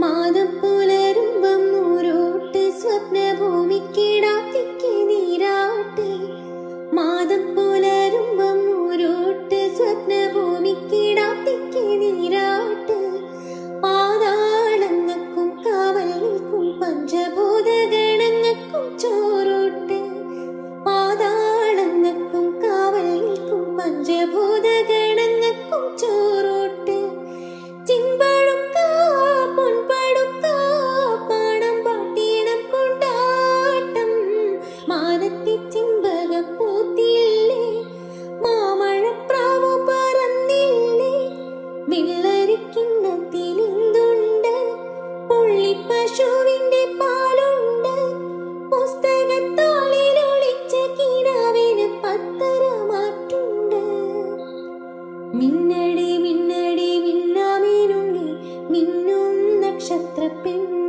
മാനം പുലരുമ്പം ഊരോട്ട് സ്വപ്നഭൂമിക്കിടാത്തിക്ക് നീരാട്ട്. മാനം പുലരുമ്പം ഊരോട്ട് സ്വപ്നഭൂമിക്കിടാത്തിക്ക് നീരാട്ട്. പാതാളങ്ങൾക്കും കാവൽ നിൽക്കും പഞ്ചഭൂതഗണങ്ങൾക്കും ചോറൂട്ട്. പാതാളങ്ങൾക്കും കാവൽ നിൽക്കും പഞ്ചഭൂതഗണങ്ങൾക്കും ചോറൂട്ട്. ചിമ്പഴുക്ക പൊൻപടുക്ക പാണം പാട്ടീണം കൊണ്ടാട്ടം. മാനത്തെ ചിമ്പകപ്പൂത്തില്ലേ മാമഴപ്രാവു പറന്നില്ലേ. വെള്ളരിക്കിണ്ണത്തിലെന്തുണ്ട് പുള്ളിപ്പശുവിന്റെ പാലുണ്ട്. പുസ്തകത്താളിലൊളിച്ച കിനാവിന് പത്തരമാറ്റുണ്ട്. മിന്നടി മിന്നടി മിന്നാമീനുണ്ണി മിന്നും നക്ഷത്രപ്പെണ്ണ്.